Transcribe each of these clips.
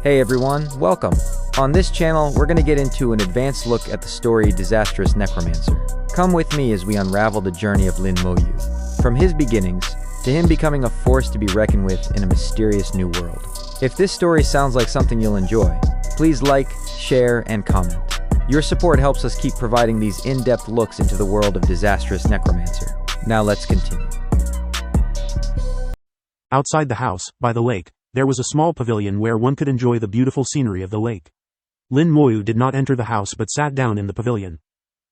Hey everyone, welcome. On this channel, we're going to get into an advanced look at the story Disastrous Necromancer. Come with me as we unravel the journey of Lin Moyu, from his beginnings to him becoming a force to be reckoned with in a mysterious new world. If this story sounds like something you'll enjoy, please like, share, and comment. Your support helps us keep providing these in-depth looks into the world of Disastrous Necromancer. Now let's continue. Outside the house, by the lake, there was a small pavilion where one could enjoy the beautiful scenery of the lake. Lin Moyu did not enter the house but sat down in the pavilion.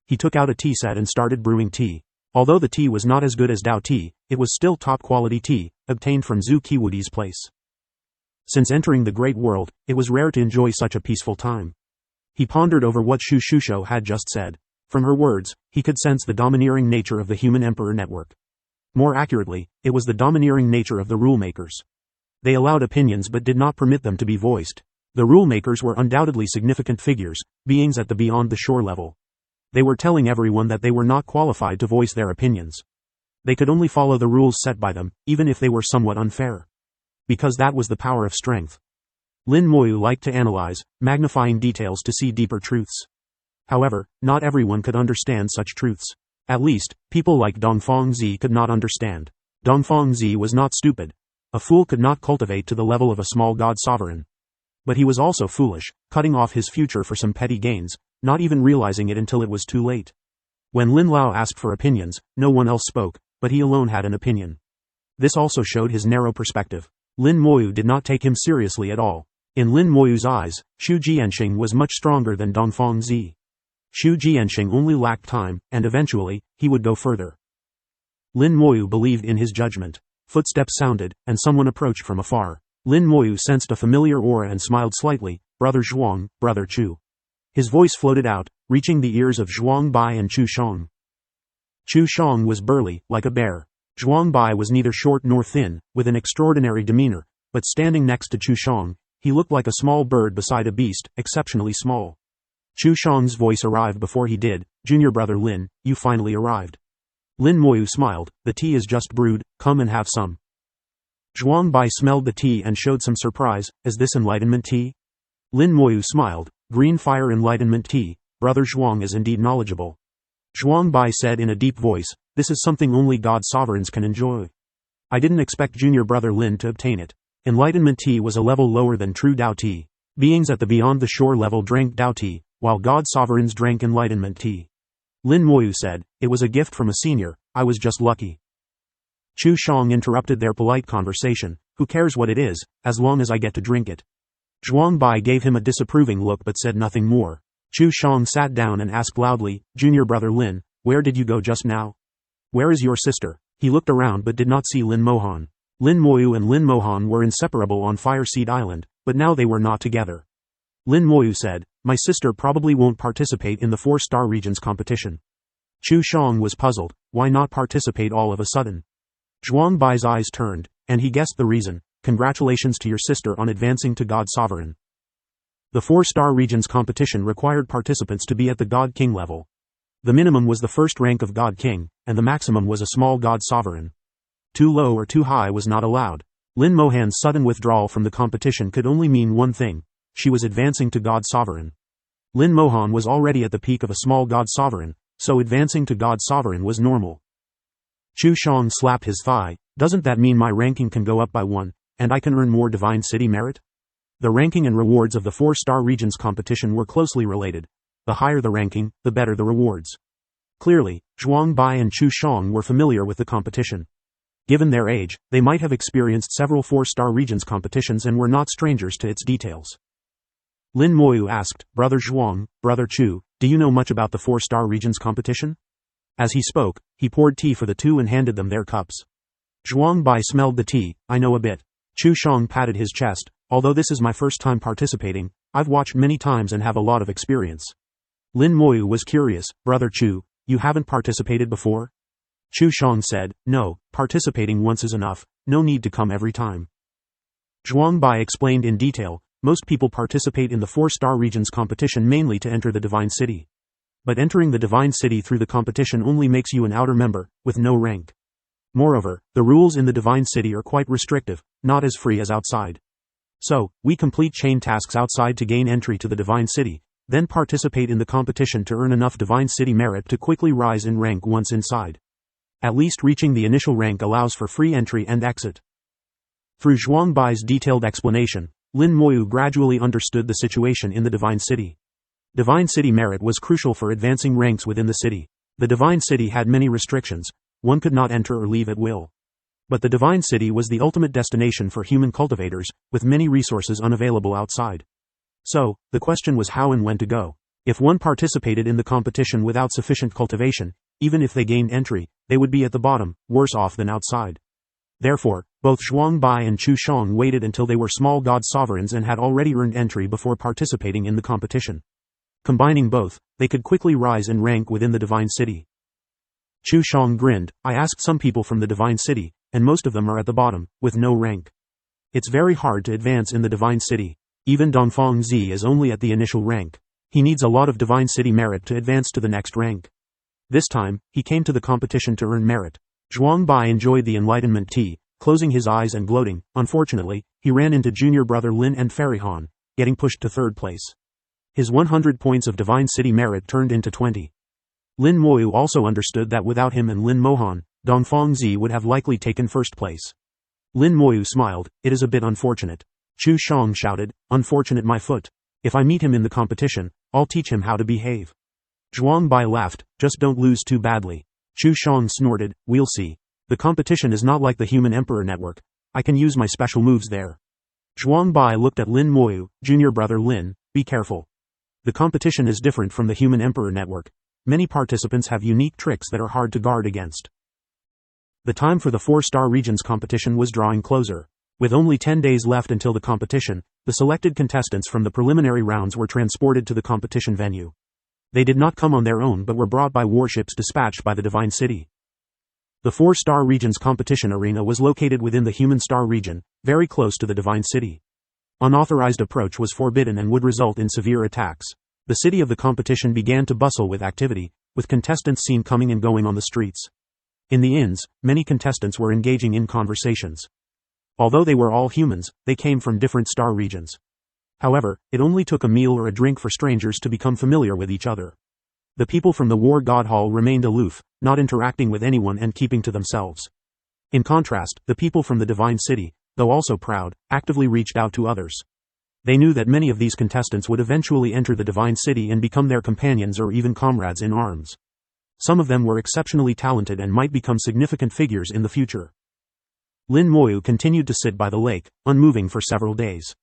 He took out a tea set and started brewing tea. Although the tea was not as good as Dao tea, it was still top-quality tea, obtained from Zhu Qiwudi's place. Since entering the great world, it was rare to enjoy such a peaceful time. He pondered over what Shu Shusho had just said. From her words, he could sense the domineering nature of the human emperor network. More accurately, it was the domineering nature of the rule-makers. They allowed opinions but did not permit them to be voiced. The rule-makers were undoubtedly significant figures, beings at the beyond the shore level. They were telling everyone that they were not qualified to voice their opinions. They could only follow the rules set by them, even if they were somewhat unfair. Because that was the power of strength. Lin Moyu liked to analyze, magnifying details to see deeper truths. However, not everyone could understand such truths. At least, people like Dongfang Zi could not understand. Dongfang Zi was not stupid. A fool could not cultivate to the level of a small god sovereign. But he was also foolish, cutting off his future for some petty gains, not even realizing it until it was too late. When Lin Lao asked for opinions, no one else spoke, but he alone had an opinion. This also showed his narrow perspective. Lin Moyu did not take him seriously at all. In Lin Moyu's eyes, Xu Jianxing was much stronger than Dongfang Zi. Xu Jianxing only lacked time, and eventually, he would go further. Lin Moyu believed in his judgment. Footsteps sounded, and someone approached from afar. Lin Moyu sensed a familiar aura and smiled slightly. Brother Zhuang, Brother Chu. His voice floated out, reaching the ears of Zhuang Bai and Chu Shang. Chu Shang was burly, like a bear. Zhuang Bai was neither short nor thin, with an extraordinary demeanor, but standing next to Chu Shang, he looked like a small bird beside a beast, exceptionally small. Chu Shang's voice arrived before he did. Junior brother Lin, you finally arrived. Lin Moyu smiled. The tea is just brewed, come and have some. Zhuang Bai smelled the tea and showed some surprise. Is this enlightenment tea? Lin Moyu smiled. Green fire enlightenment tea. Brother Zhuang is indeed knowledgeable. Zhuang Bai said in a deep voice, this is something only god sovereigns can enjoy. I didn't expect junior brother Lin to obtain it. Enlightenment tea was a level lower than true Dao tea. Beings at the beyond the shore level drank Dao tea, while god sovereigns drank enlightenment tea. Lin Moyu said, it was a gift from a senior, I was just lucky. Chu Shang interrupted their polite conversation, who cares what it is, as long as I get to drink it. Zhuang Bai gave him a disapproving look but said nothing more. Chu Shang sat down and asked loudly, junior brother Lin, where did you go just now? Where is your sister? He looked around but did not see Lin Mohan. Lin Moyu and Lin Mohan were inseparable on Fireseed Island, but now they were not together. Lin Moyu said, my sister probably won't participate in the 4-star regions competition. Chu Shang was puzzled, why not participate all of a sudden? Zhuang Bai's eyes turned, and he guessed the reason. Congratulations to your sister on advancing to God Sovereign. The 4-star regions competition required participants to be at the God King level. The minimum was the first rank of God King, and the maximum was a small God Sovereign. Too low or too high was not allowed. Lin Mohan's sudden withdrawal from the competition could only mean one thing. She was advancing to God Sovereign. Lin Mohan was already at the peak of a small God Sovereign, so advancing to God Sovereign was normal. Chu Shang slapped his thigh. Doesn't that mean my ranking can go up by 1, and I can earn more Divine City merit? The ranking and rewards of the 4-star regions competition were closely related. The higher the ranking, the better the rewards. Clearly, Zhuang Bai and Chu Shang were familiar with the competition. Given their age, they might have experienced several 4-star regions competitions and were not strangers to its details. Lin Moyu asked, Brother Zhuang, Brother Chu, do you know much about the 4-star regions competition? As he spoke, he poured tea for the two and handed them their cups. Zhuang Bai smelled the tea. I know a bit. Chu Shang patted his chest. Although this is my first time participating, I've watched many times and have a lot of experience. Lin Moyu was curious. Brother Chu, you haven't participated before? Chu Shang said, no, participating once is enough, no need to come every time. Zhuang Bai explained in detail, most people participate in the 4-star regions competition mainly to enter the Divine City. But entering the Divine City through the competition only makes you an outer member, with no rank. Moreover, the rules in the Divine City are quite restrictive, not as free as outside. So, we complete chain tasks outside to gain entry to the Divine City, then participate in the competition to earn enough Divine City merit to quickly rise in rank once inside. At least reaching the initial rank allows for free entry and exit. Through Zhuang Bai's detailed explanation, Lin Moyu gradually understood the situation in the Divine City. Divine City merit was crucial for advancing ranks within the city. The Divine City had many restrictions, one could not enter or leave at will. But the Divine City was the ultimate destination for human cultivators, with many resources unavailable outside. So, the question was how and when to go. If one participated in the competition without sufficient cultivation, even if they gained entry, they would be at the bottom, worse off than outside. Therefore, both Zhuang Bai and Chu Shang waited until they were small god sovereigns and had already earned entry before participating in the competition. Combining both, they could quickly rise in rank within the Divine City. Chu Shang grinned. I asked some people from the Divine City, and most of them are at the bottom, with no rank. It's very hard to advance in the Divine City. Even Dongfang Zi is only at the initial rank. He needs a lot of Divine City merit to advance to the next rank. This time, he came to the competition to earn merit. Zhuang Bai enjoyed the enlightenment tea, closing his eyes and gloating. Unfortunately, he ran into junior brother Lin and Fairy Han, getting pushed to third place. His 100 points of Divine City merit turned into 20. Lin Moyu also understood that without him and Lin Mohan, Dongfang Zi would have likely taken first place. Lin Moyu smiled. It is a bit unfortunate. Chu Shang shouted, unfortunate my foot. If I meet him in the competition, I'll teach him how to behave. Zhuang Bai laughed, just don't lose too badly. Chu Shang snorted, we'll see. The competition is not like the Human Emperor Network. I can use my special moves there. Zhuang Bai looked at Lin Moyu, junior brother Lin, be careful. The competition is different from the Human Emperor Network. Many participants have unique tricks that are hard to guard against. The time for the 4-star regions competition was drawing closer. With only 10 days left until the competition, the selected contestants from the preliminary rounds were transported to the competition venue. They did not come on their own but were brought by warships dispatched by the Divine City. The 4-star regions competition arena was located within the Human Star region, very close to the Divine City. Unauthorized approach was forbidden and would result in severe attacks. The city of the competition began to bustle with activity, with contestants seen coming and going on the streets. In the inns, many contestants were engaging in conversations. Although they were all humans, they came from different star regions. However, it only took a meal or a drink for strangers to become familiar with each other. The people from the War God Hall remained aloof, not interacting with anyone and keeping to themselves. In contrast, the people from the Divine City, though also proud, actively reached out to others. They knew that many of these contestants would eventually enter the Divine City and become their companions or even comrades in arms. Some of them were exceptionally talented and might become significant figures in the future. Lin Moyu continued to sit by the lake, unmoving for several days.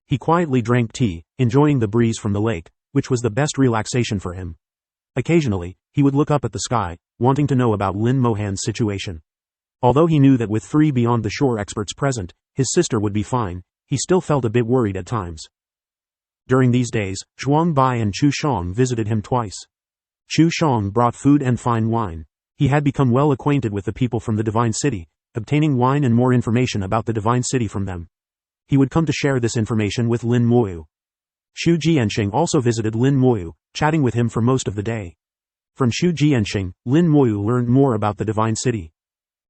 He quietly drank tea, enjoying the breeze from the lake, which was the best relaxation for him. Occasionally, he would look up at the sky, wanting to know about Lin Mohan's situation. Although he knew that with 3 beyond the shore experts present, his sister would be fine, he still felt a bit worried at times. During these days, Zhuang Bai and Chu Shang visited him twice. Chu Shang brought food and fine wine. He had become well acquainted with the people from the Divine City, obtaining wine and more information about the Divine City from them. He would come to share this information with Lin Moyu. Xu Jianxing also visited Lin Moyu, chatting with him for most of the day. From Xu Jianxing, Lin Moyu learned more about the Divine City.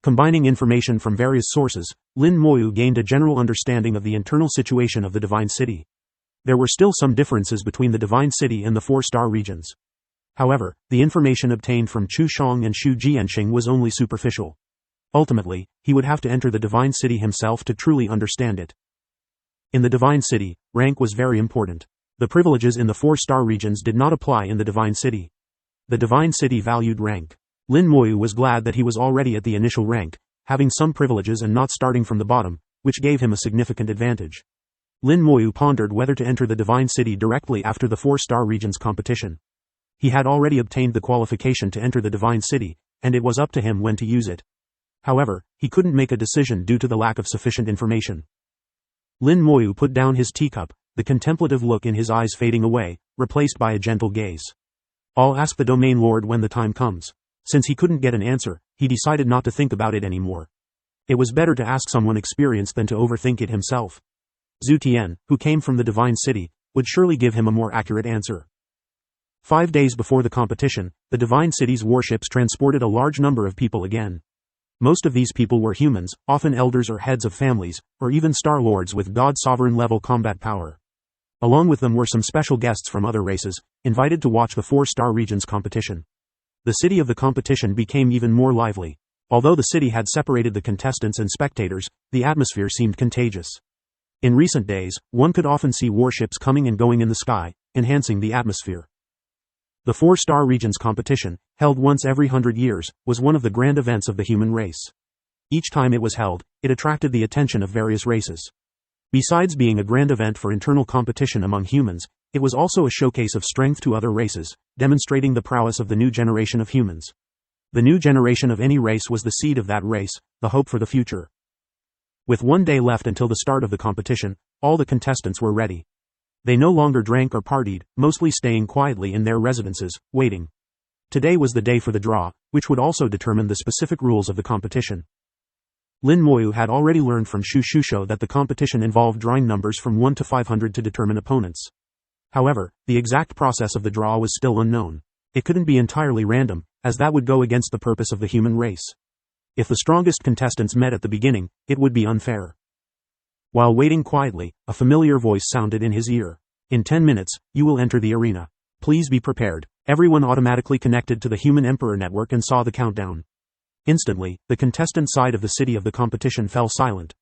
Combining information from various sources, Lin Moyu gained a general understanding of the internal situation of the Divine City. There were still some differences between the Divine City and the 4-star regions. However, the information obtained from Chu Shang and Xu Jianxing was only superficial. Ultimately, he would have to enter the Divine City himself to truly understand it. In the Divine City, rank was very important. The privileges in the 4-star regions did not apply in the Divine City. The Divine City valued rank. Lin Moyu was glad that he was already at the initial rank, having some privileges and not starting from the bottom, which gave him a significant advantage. Lin Moyu pondered whether to enter the Divine City directly after the 4-star regions competition. He had already obtained the qualification to enter the Divine City, and it was up to him when to use it. However, he couldn't make a decision due to the lack of sufficient information. Lin Moyu put down his teacup, the contemplative look in his eyes fading away, replaced by a gentle gaze. I'll ask the Domain Lord when the time comes. Since he couldn't get an answer, he decided not to think about it anymore. It was better to ask someone experienced than to overthink it himself. Zhu Tian, who came from the Divine City, would surely give him a more accurate answer. 5 days before the competition, the Divine City's warships transported a large number of people again. Most of these people were humans, often elders or heads of families, or even Star Lords with God-sovereign level combat power. Along with them were some special guests from other races, invited to watch the 4-star regions competition. The city of the competition became even more lively. Although the city had separated the contestants and spectators, the atmosphere seemed contagious. In recent days, one could often see warships coming and going in the sky, enhancing the atmosphere. The 4-star regions competition, held once every 100 years, was one of the grand events of the human race. Each time it was held, it attracted the attention of various races. Besides being a grand event for internal competition among humans, it was also a showcase of strength to other races, demonstrating the prowess of the new generation of humans. The new generation of any race was the seed of that race, the hope for the future. With 1 day left until the start of the competition, all the contestants were ready. They no longer drank or partied, mostly staying quietly in their residences, waiting. Today was the day for the draw, which would also determine the specific rules of the competition. Lin Moyu had already learned from Shu Shusho that the competition involved drawing numbers from 1 to 500 to determine opponents. However, the exact process of the draw was still unknown. It couldn't be entirely random, as that would go against the purpose of the human race. If the strongest contestants met at the beginning, it would be unfair. While waiting quietly, a familiar voice sounded in his ear. In 10 minutes, you will enter the arena. Please be prepared. Everyone automatically connected to the Human Emperor network and saw the countdown. Instantly, the contestant side of the city of the competition fell silent.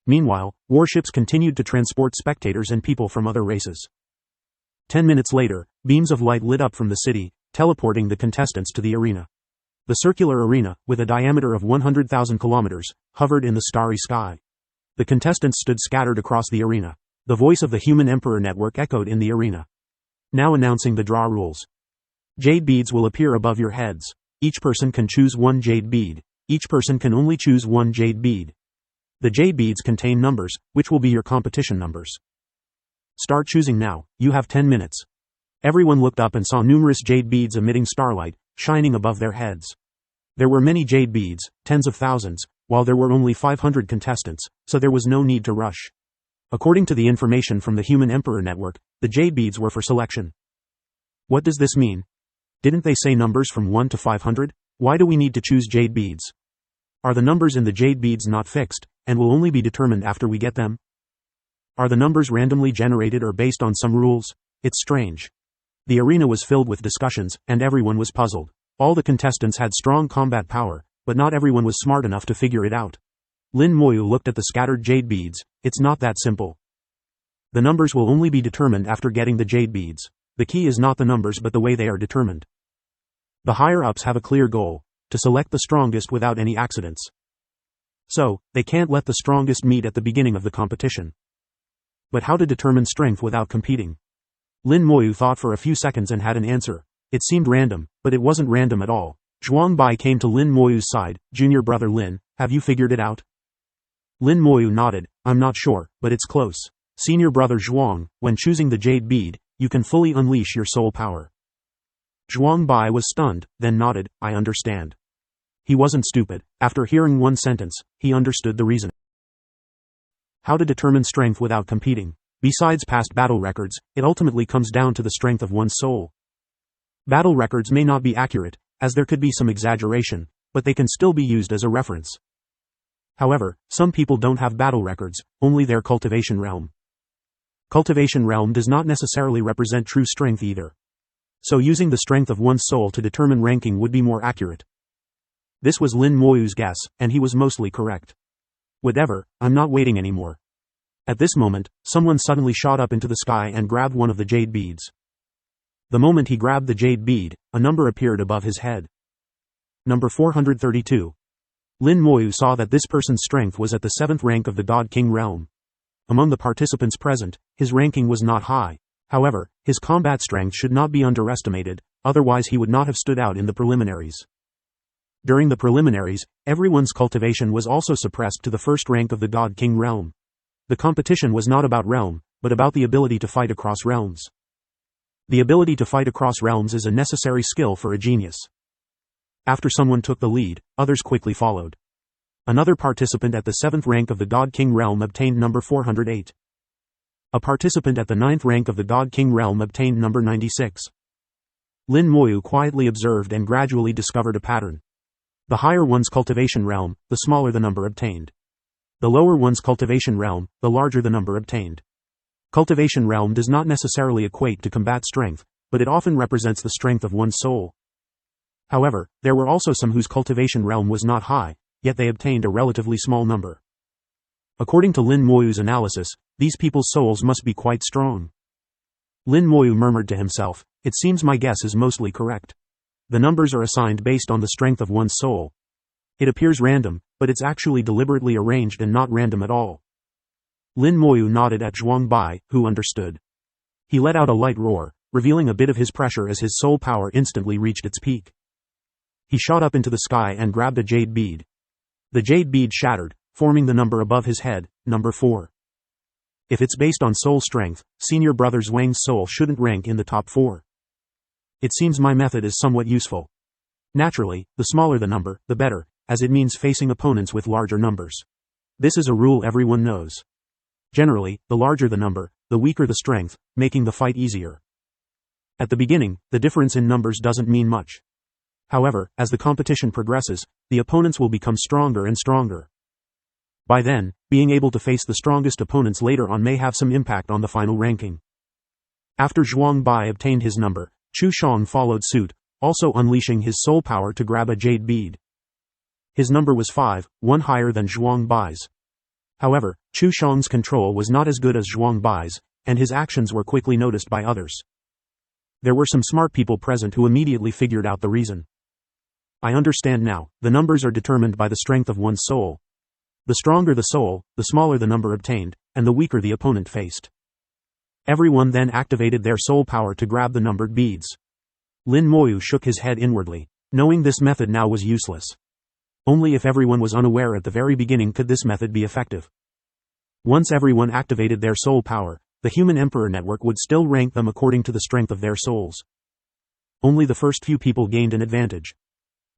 Meanwhile, warships continued to transport spectators and people from other races. 10 minutes later, beams of light lit up from the city, teleporting the contestants to the arena. The circular arena, with a diameter of 100,000 kilometers, hovered in the starry sky. The contestants stood scattered across the arena. The voice of the Human Emperor network echoed in the arena. Now announcing the draw rules. Jade beads will appear above your heads. Each person can choose 1 jade bead. Each person can only choose 1 jade bead. The jade beads contain numbers, which will be your competition numbers. Start choosing now, you have 10 minutes. Everyone looked up and saw numerous jade beads emitting starlight, shining above their heads. There were many jade beads, tens of thousands, while there were only 500 contestants, so there was no need to rush. According to the information from the Human Emperor network, the jade beads were for selection. What does this mean? Didn't they say numbers from 1 to 500? Why do we need to choose jade beads? Are the numbers in the jade beads not fixed, and will only be determined after we get them? Are the numbers randomly generated or based on some rules? It's strange. The arena was filled with discussions, and everyone was puzzled. All the contestants had strong combat power, but not everyone was smart enough to figure it out. Lin Moyu looked at the scattered jade beads. It's not that simple. The numbers will only be determined after getting the jade beads. The key is not the numbers but the way they are determined. The higher-ups have a clear goal, to select the strongest without any accidents. So, they can't let the strongest meet at the beginning of the competition. But how to determine strength without competing? Lin Moyu thought for a few seconds and had an answer. It seemed random, but it wasn't random at all. Zhuang Bai came to Lin Moyu's side. Junior brother Lin, have you figured it out? Lin Moyu nodded. I'm not sure, but it's close. Senior brother Zhuang, when choosing the jade bead, you can fully unleash your soul power. Zhuang Bai was stunned, then nodded. I understand. He wasn't stupid. After hearing one sentence, he understood the reason. How to determine strength without competing. Besides past battle records, it ultimately comes down to the strength of one's soul. Battle records may not be accurate, as there could be some exaggeration, but they can still be used as a reference. However, some people don't have battle records, only their cultivation realm. Cultivation realm does not necessarily represent true strength either. So using the strength of one's soul to determine ranking would be more accurate. This was Lin Moyu's guess, and he was mostly correct. Whatever, I'm not waiting anymore. At this moment, someone suddenly shot up into the sky and grabbed one of the jade beads. The moment he grabbed the jade bead, a number appeared above his head. Number 432. Lin Moyu saw that this person's strength was at the 7th rank of the God King realm. Among the participants present, his ranking was not high. However, his combat strength should not be underestimated, otherwise he would not have stood out in the preliminaries. During the preliminaries, everyone's cultivation was also suppressed to the 1st rank of the God King realm. The competition was not about realm, but about the ability to fight across realms. The ability to fight across realms is a necessary skill for a genius. After someone took the lead, others quickly followed. Another participant at the 7th rank of the God King realm obtained number 408. A participant at the 9th rank of the God King realm obtained number 96. Lin Moyu quietly observed and gradually discovered a pattern. The higher one's cultivation realm, the smaller the number obtained. The lower one's cultivation realm, the larger the number obtained. Cultivation realm does not necessarily equate to combat strength, but it often represents the strength of one's soul. However, there were also some whose cultivation realm was not high, yet they obtained a relatively small number. According to Lin Moyu's analysis, these people's souls must be quite strong. Lin Moyu murmured to himself, "It seems my guess is mostly correct. The numbers are assigned based on the strength of one's soul. It appears random, but it's actually deliberately arranged and not random at all." Lin Moyu nodded at Zhuang Bai, who understood. He let out a light roar, revealing a bit of his pressure as his soul power instantly reached its peak. He shot up into the sky and grabbed a jade bead. The jade bead shattered, forming the number above his head, number 4. If it's based on soul strength, senior brother Zhuang's soul shouldn't rank in the top 4. It seems my method is somewhat useful. Naturally, the smaller the number, the better, as it means facing opponents with larger numbers. This is a rule everyone knows. Generally, the larger the number, the weaker the strength, making the fight easier. At the beginning, the difference in numbers doesn't mean much. However, as the competition progresses, the opponents will become stronger and stronger. By then, being able to face the strongest opponents later on may have some impact on the final ranking. After Zhuang Bai obtained his number, Chu Shang followed suit, also unleashing his soul power to grab a jade bead. His number was 5, one higher than Zhuang Bai's. However, Chu Shang's control was not as good as Zhuang Bai's, and his actions were quickly noticed by others. There were some smart people present who immediately figured out the reason. I understand now, the numbers are determined by the strength of one's soul. The stronger the soul, the smaller the number obtained, and the weaker the opponent faced. Everyone then activated their soul power to grab the numbered beads. Lin Moyu shook his head inwardly, knowing this method now was useless. Only if everyone was unaware at the very beginning could this method be effective. Once everyone activated their soul power, the human emperor network would still rank them according to the strength of their souls. Only the first few people gained an advantage.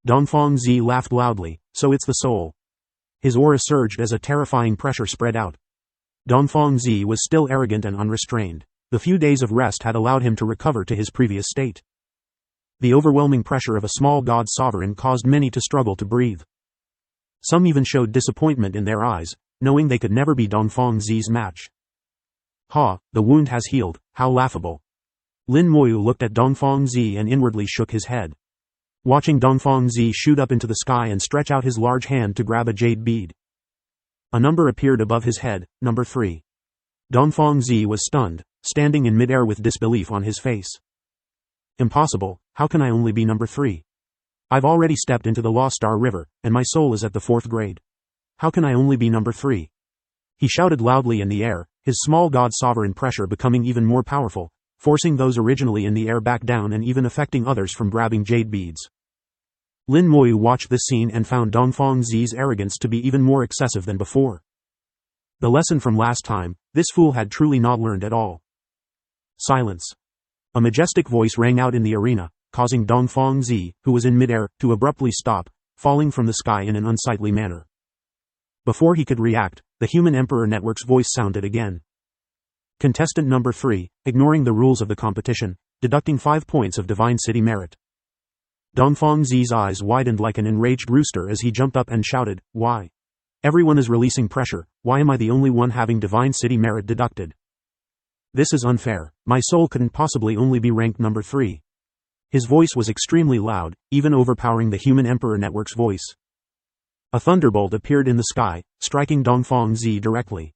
Dongfang Zi laughed loudly, "So it's the soul." His aura surged as a terrifying pressure spread out. Dongfang Zi was still arrogant and unrestrained. The few days of rest had allowed him to recover to his previous state. The overwhelming pressure of a small god sovereign caused many to struggle to breathe. Some even showed disappointment in their eyes, knowing they could never be Dongfang Zi's match. "Ha, the wound has healed, how laughable." Lin Moyu looked at Dongfang Zi and inwardly shook his head. Watching Dongfang Zi shoot up into the sky and stretch out his large hand to grab a jade bead. A number appeared above his head, number 3. Dongfang Zi was stunned, standing in midair with disbelief on his face. "Impossible, how can I only be number 3? I've already stepped into the Lost Star River, and my soul is at the 4th grade. How can I only be number 3? He shouted loudly in the air, his small god sovereign pressure becoming even more powerful, forcing those originally in the air back down and even affecting others from grabbing jade beads. Lin Moyu watched this scene and found Dongfang Zi's arrogance to be even more excessive than before. The lesson from last time, this fool had truly not learned at all. Silence. A majestic voice rang out in the arena, causing Dongfang Zi, who was in midair, to abruptly stop, falling from the sky in an unsightly manner. Before he could react, the Human Emperor Network's voice sounded again. Contestant number 3, ignoring the rules of the competition, deducting 5 points of Divine City merit. Dongfang Zi's eyes widened like an enraged rooster as he jumped up and shouted, "Why? Everyone is releasing pressure, why am I the only one having Divine City merit deducted? This is unfair, my soul couldn't possibly only be ranked number 3. His voice was extremely loud, even overpowering the Human Emperor Network's voice. A thunderbolt appeared in the sky, striking Dongfang Zi directly.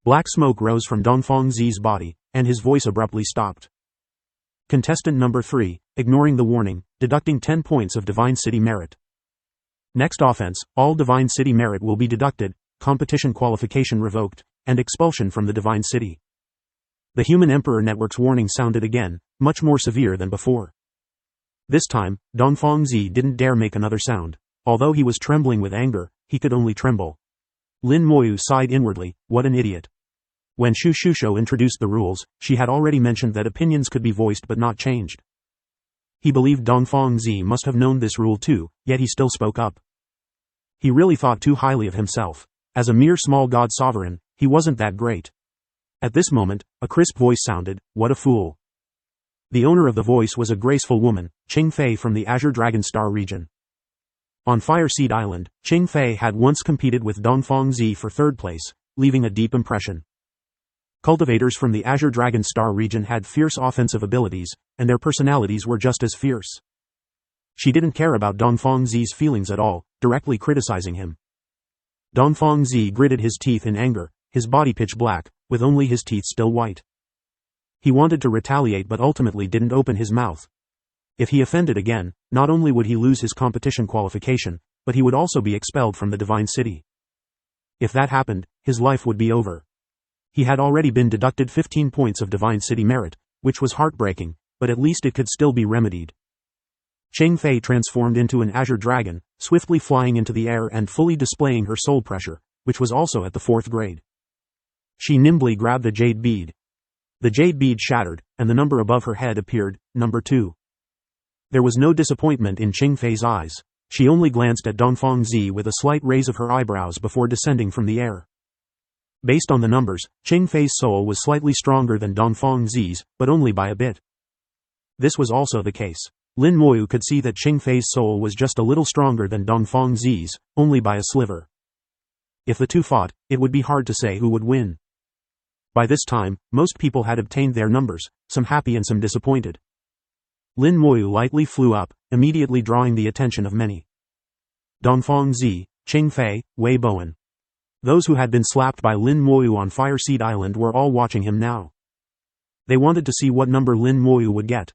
Black smoke rose from Dongfang Zi's body, and his voice abruptly stopped. Contestant number 3, ignoring the warning, deducting 10 points of Divine City merit. Next offense, all Divine City merit will be deducted, competition qualification revoked, and expulsion from the Divine City. The Human Emperor Network's warning sounded again, much more severe than before. This time, Dongfang Zi didn't dare make another sound. Although he was trembling with anger, he could only tremble. Lin Moyu sighed inwardly, what an idiot. When Shu Shusho introduced the rules, she had already mentioned that opinions could be voiced but not changed. He believed Dongfang Zi must have known this rule too, yet he still spoke up. He really thought too highly of himself. As a mere small god sovereign, he wasn't that great. At this moment, a crisp voice sounded, what a fool. The owner of the voice was a graceful woman, Qing Fei from the Azure Dragon Star region. On Fireseed Island, Ching Fei had once competed with Dongfang Zi for third place, leaving a deep impression. Cultivators from the Azure Dragon Star region had fierce offensive abilities, and their personalities were just as fierce. She didn't care about Dongfang Zi's feelings at all, directly criticizing him. Dongfang Zi gritted his teeth in anger, his body pitch black, with only his teeth still white. He wanted to retaliate but ultimately didn't open his mouth. If he offended again, not only would he lose his competition qualification, but he would also be expelled from the Divine City. If that happened, his life would be over. He had already been deducted 15 points of Divine City merit, which was heartbreaking, but at least it could still be remedied. Ching Fei transformed into an azure dragon, swiftly flying into the air and fully displaying her soul pressure, which was also at the 4th grade. She nimbly grabbed the jade bead. The jade bead shattered, and the number above her head appeared, number 2. There was no disappointment in Ching Fei's eyes. She only glanced at Dongfang Zi with a slight raise of her eyebrows before descending from the air. Based on the numbers, Ching Fei's soul was slightly stronger than Dongfang Zi's, but only by a bit. This was also the case. Lin Moyu could see that Ching Fei's soul was just a little stronger than Dongfang Zi's, only by a sliver. If the two fought, it would be hard to say who would win. By this time, most people had obtained their numbers, some happy and some disappointed. Lin Moyu lightly flew up, immediately drawing the attention of many. Dongfang Zi, Ching Fei, Wei Bowen. Those who had been slapped by Lin Moyu on Fireseed Island were all watching him now. They wanted to see what number Lin Moyu would get.